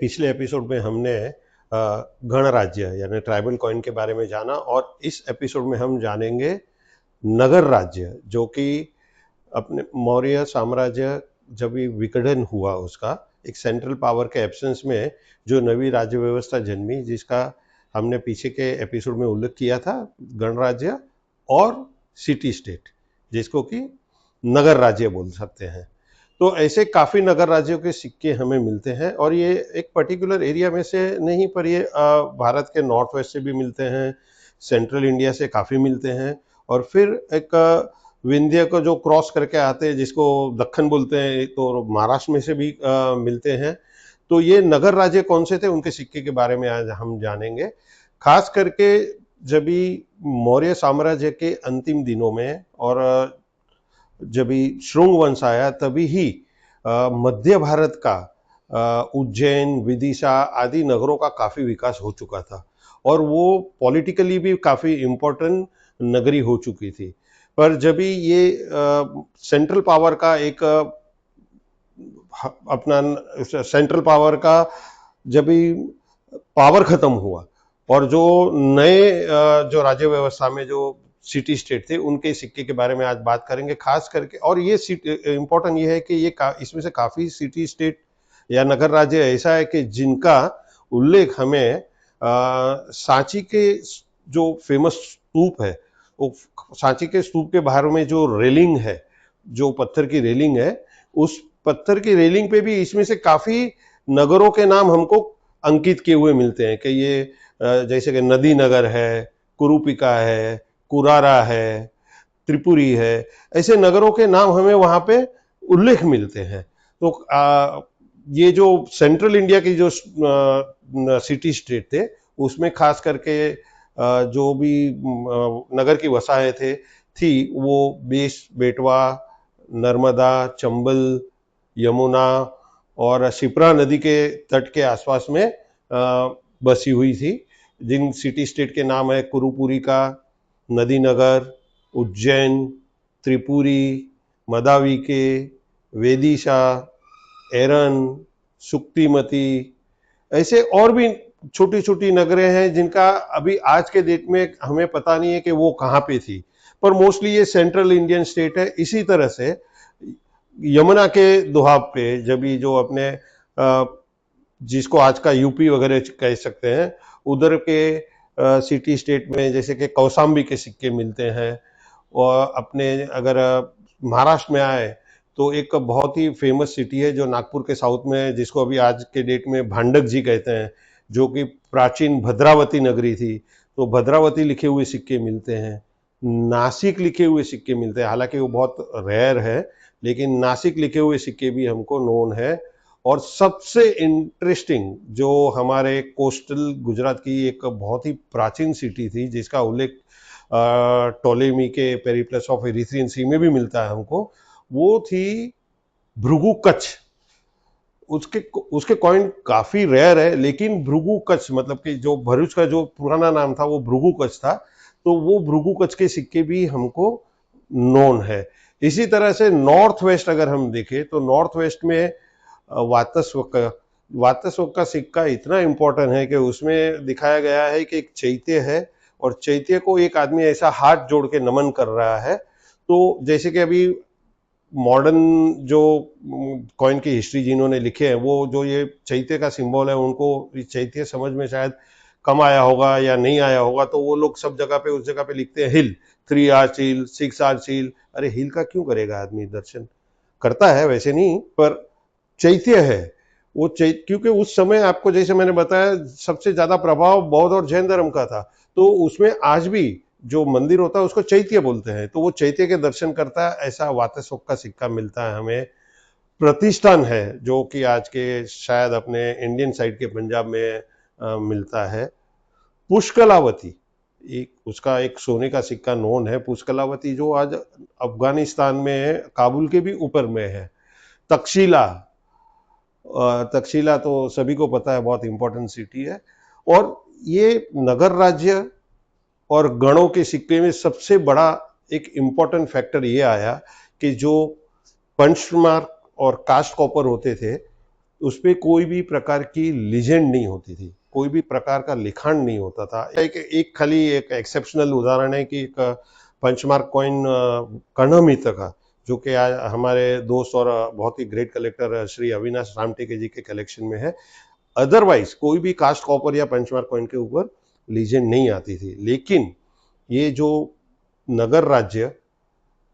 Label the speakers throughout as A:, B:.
A: पिछले एपिसोड में हमने गणराज्य यानी ट्राइबल कॉइन के बारे में जाना, और इस एपिसोड में हम जानेंगे नगर राज्य, जो कि अपने मौर्य साम्राज्य जब भी विघटन हुआ उसका एक सेंट्रल पावर के एब्सेंस में जो नवी राज्य व्यवस्था जन्मी, जिसका हमने पीछे के एपिसोड में उल्लेख किया था, गणराज्य और सिटी स्टेट, जिसको कि नगर राज्य बोल सकते हैं। तो ऐसे काफ़ी नगर राज्यों के सिक्के हमें मिलते हैं, और ये एक पर्टिकुलर एरिया में से नहीं, पर ये भारत के नॉर्थ वेस्ट से भी मिलते हैं, सेंट्रल इंडिया से काफ़ी मिलते हैं, और फिर एक विंध्य को जो क्रॉस करके आते हैं जिसको दक्कन बोलते हैं, तो महाराष्ट्र में से भी मिलते हैं। तो ये नगर राज्य कौन से थे, उनके सिक्के के बारे में आज हम जानेंगे। खास करके जब भी मौर्य साम्राज्य के अंतिम दिनों में और जब भी शुंग वंश आया, तभी ही मध्य भारत का उज्जैन, विदिशा आदि नगरों का काफ़ी विकास हो चुका था, और वो पॉलिटिकली भी काफ़ी इम्पोर्टेंट नगरी हो चुकी थी। पर जब भी ये सेंट्रल पावर का एक अपना सेंट्रल पावर का जब भी पावर खत्म हुआ, और जो नए जो राज्य व्यवस्था में जो सिटी स्टेट थे, उनके सिक्के के बारे में आज बात करेंगे खास करके। और ये इम्पोर्टेंट ये है कि ये इसमें से काफ़ी सिटी स्टेट या नगर राज्य ऐसा है कि जिनका उल्लेख हमें सांची के जो फेमस स्तूप है, वो सांची के स्तूप के बाहर में जो रेलिंग है, जो पत्थर की रेलिंग है, उस पत्थर की रेलिंग पे भी इसमें से काफ़ी नगरों के नाम हमको अंकित किए हुए मिलते हैं कि ये जैसे कि नदी नगर है, कुरूपिका है, कुरारा है, त्रिपुरी है, ऐसे नगरों के नाम हमें वहाँ पे उल्लेख मिलते हैं। तो ये जो सेंट्रल इंडिया की जो सिटी स्टेट थे, उसमें खास करके जो भी नगर की वसाहतें थी, वो बेस, बेटवा, नर्मदा, चंबल, यमुना और शिप्रा नदी के तट के आसपास में बसी हुई थी, जिन सिटी स्टेट के नाम है कुरुपुरी का, नदी नगर, उज्जैन, त्रिपुरी, मदाविके, वेदिशा, एरन, सुक्तिमती, ऐसे और भी छोटी छोटी नगरें हैं जिनका अभी आज के डेट में हमें पता नहीं है कि वो कहाँ पे थी, पर मोस्टली ये सेंट्रल इंडियन स्टेट है। इसी तरह से यमुना के दोहाब पे जब भी जो अपने जिसको आज का यूपी वगैरह कह सकते हैं, उधर के सिटी स्टेट में जैसे कि कौसाम्बी के सिक्के मिलते हैं। और अपने अगर महाराष्ट्र में आए तो एक बहुत ही फेमस सिटी है जो नागपुर के साउथ में है, जिसको अभी आज के डेट में भांडक जी कहते हैं, जो कि प्राचीन भद्रावती नगरी थी। तो भद्रावती लिखे हुए सिक्के मिलते हैं, नासिक लिखे हुए सिक्के मिलते हैं, हालांकि वो बहुत रेयर है, लेकिन नासिक लिखे हुए सिक्के भी हमको नोन है। और सबसे इंटरेस्टिंग जो हमारे कोस्टल गुजरात की एक बहुत ही प्राचीन सिटी थी, जिसका उल्लेख टोलेमी के पेरिप्लस ऑफ एरिथ्रियन सी में भी मिलता है हमको, वो थी भृगु कच्छ। उसके कॉइन काफी रेयर है, लेकिन भृगु कच्छ मतलब कि जो भरूच का जो पुराना नाम था वो भृगु कच्छ था, तो वो भृगु कच्छ के सिक्के भी हमको नोन है। इसी तरह से नॉर्थ वेस्ट अगर हम देखें तो नॉर्थ वेस्ट में वातस्वक का सिक्का इतना इंपॉर्टेंट है कि उसमें दिखाया गया है कि एक चैत्य है, और चैत्य को एक आदमी ऐसा हाथ जोड़ के नमन कर रहा है। तो जैसे कि अभी मॉडर्न जो कॉइन की हिस्ट्री जिन्होंने लिखे हैं, वो जो ये चैत्य का सिंबल है, उनको चैत्य समझ में शायद कम आया होगा या नहीं आया होगा, तो वो लोग सब जगह पे उस जगह पे लिखते हैं हिल, 3 आर्च हिल, 6 आर्च हिल। अरे हिल का क्यों करेगा आदमी, दर्शन करता है वैसे नहीं, पर चैत्य है वो क्योंकि उस समय आपको जैसे मैंने बताया सबसे ज्यादा प्रभाव बौद्ध और जैन धर्म का था, तो उसमें आज भी जो मंदिर होता है उसको चैत्य बोलते हैं, तो वो चैत्य के दर्शन करता है, ऐसा वातस्वक का सिक्का मिलता है हमें। प्रतिष्ठान है जो कि आज के शायद अपने इंडियन साइड के पंजाब में मिलता है। पुष्कलावती उसका एक सोने का सिक्का नोन है, पुष्कलावती, जो आज अफगानिस्तान में है, काबुल के भी ऊपर में है। तक्षशिला, तक्षशिला तो सभी को पता है, बहुत इंपॉर्टेंट सिटी है। और ये नगर राज्य और गणों के सिक्के में सबसे बड़ा एक इंपॉर्टेंट फैक्टर ये आया कि जो पंच मार्क और कास्ट कॉपर होते थे, उस पे कोई भी प्रकार की लीजेंड नहीं होती थी, कोई भी प्रकार का लिखाण नहीं होता था। एक खाली एक एक्सेप्शनल उदाहरण है कि एक पंचमार्क कॉइन कर्णमित्र का, जो कि आज हमारे दोस्त और बहुत ही ग्रेट कलेक्टर श्री अविनाश रामटेके जी के कलेक्शन में है। अदरवाइज कोई भी कास्ट कॉपर या पंचमार्क कॉइन के ऊपर लीजेंड नहीं आती थी। लेकिन ये जो नगर राज्य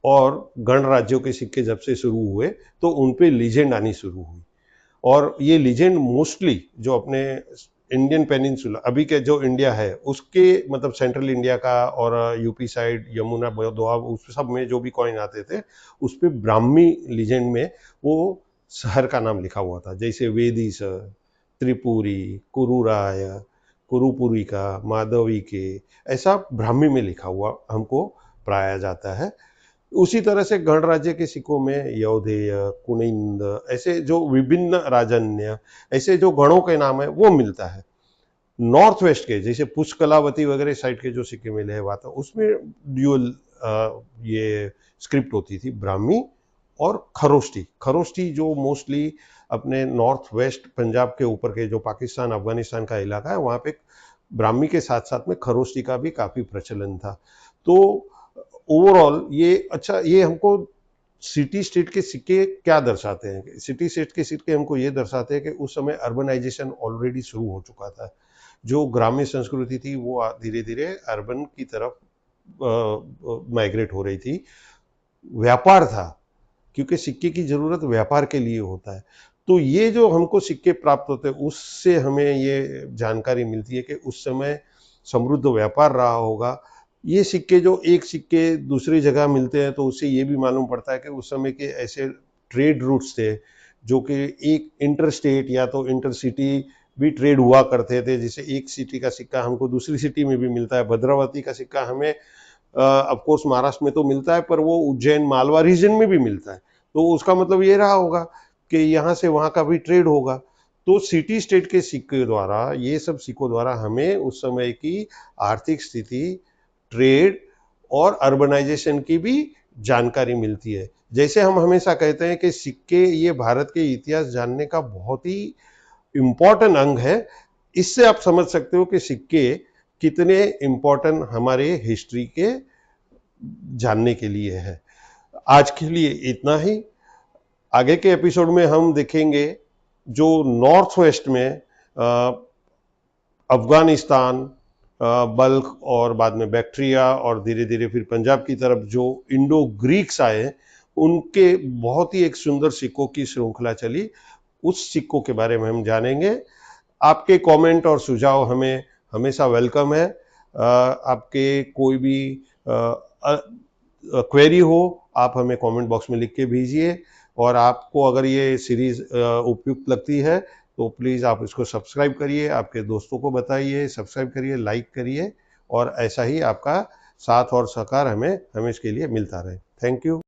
A: और गणराज्यों के सिक्के जब से शुरू हुए तो उन पे लीजेंड आनी शुरू हुई, और ये लीजेंड मोस्टली जो अपने इंडियन पेनिनसुला अभी के जो इंडिया है उसके मतलब सेंट्रल इंडिया का और यूपी साइड यमुना दोआब उस सब में जो भी कॉइन आते थे उस पे ब्राह्मी लीजेंड में वो शहर का नाम लिखा हुआ था, जैसे वेदिस, त्रिपुरी, कुरुराय, कुरुपुरी का, माधवी के, ऐसा ब्राह्मी में लिखा हुआ हमको पाया जाता है। उसी तरह से गणराज्य के सिक्कों में यौधेय, कुनिंद, ऐसे जो विभिन्न राजन्य, ऐसे जो गणों के नाम है वो मिलता है। नॉर्थ वेस्ट के जैसे पुष्कलावती वगैरह साइड के जो सिक्के मिले हैं वाता उसमें ड्यूअल ये स्क्रिप्ट होती थी, ब्राह्मी और खरोष्टी। खरोष्टी जो मोस्टली अपने नॉर्थ वेस्ट पंजाब के ऊपर के जो पाकिस्तान अफगानिस्तान का इलाका है वहां पे ब्राह्मी के साथ साथ में खरोष्टी का भी काफी प्रचलन था। तो ओवरऑल ये अच्छा, ये हमको सिटी स्टेट के सिक्के क्या दर्शाते हैं? सिटी स्टेट के सिक्के हमको ये दर्शाते हैं कि उस समय अर्बनाइजेशन ऑलरेडी शुरू हो चुका था। जो ग्रामीण संस्कृति थी वो धीरे धीरे अर्बन की तरफ माइग्रेट हो रही थी। व्यापार था, क्योंकि सिक्के की जरूरत व्यापार के लिए होता है। तो ये जो हमको सिक्के प्राप्त होते हैं उससे हमें ये जानकारी मिलती है कि उस समय समृद्ध व्यापार रहा होगा। ये सिक्के जो एक सिक्के दूसरी जगह मिलते हैं तो उससे ये भी मालूम पड़ता है कि उस समय के ऐसे ट्रेड रूट्स थे जो कि एक इंटर स्टेट या तो इंटर सिटी भी ट्रेड हुआ करते थे। जैसे एक सिटी का सिक्का हमको दूसरी सिटी में भी मिलता है, भद्रावती का सिक्का हमें ऑफ कोर्स महाराष्ट्र में तो मिलता है पर वो उज्जैन मालवा रीजन में भी मिलता है। तो उसका मतलब ये रहा होगा कि यहाँ से वहाँ का भी ट्रेड होगा। तो सिटी स्टेट के सिक्के द्वारा, ये सब सिक्कों द्वारा हमें उस समय की आर्थिक स्थिति, ट्रेड और अर्बनाइजेशन की भी जानकारी मिलती है। जैसे हम हमेशा कहते हैं कि सिक्के ये भारत के इतिहास जानने का बहुत ही इम्पोर्टेंट अंग है। इससे आप समझ सकते हो कि सिक्के कितने इम्पोर्टेंट हमारे हिस्ट्री के जानने के लिए है। आज के लिए इतना ही। आगे के एपिसोड में हम देखेंगे जो नॉर्थ वेस्ट में अफगानिस्तान, बल्ख और बाद में बैक्ट्रिया और धीरे धीरे फिर पंजाब की तरफ जो इंडो ग्रीक्स आए, उनके बहुत ही एक सुंदर सिक्कों की श्रृंखला चली। उस सिक्कों के बारे में हम जानेंगे। आपके कमेंट और सुझाव हमें हमेशा वेलकम है। आपके कोई भी क्वेरी हो आप हमें कमेंट बॉक्स में लिख के भेजिए। और आपको अगर ये सीरीज उपयुक्त लगती है तो प्लीज़ आप इसको सब्सक्राइब करिए, आपके दोस्तों को बताइए, सब्सक्राइब करिए, लाइक करिए, और ऐसा ही आपका साथ और सहकार हमें हमेशा के लिए मिलता रहे। Thank you.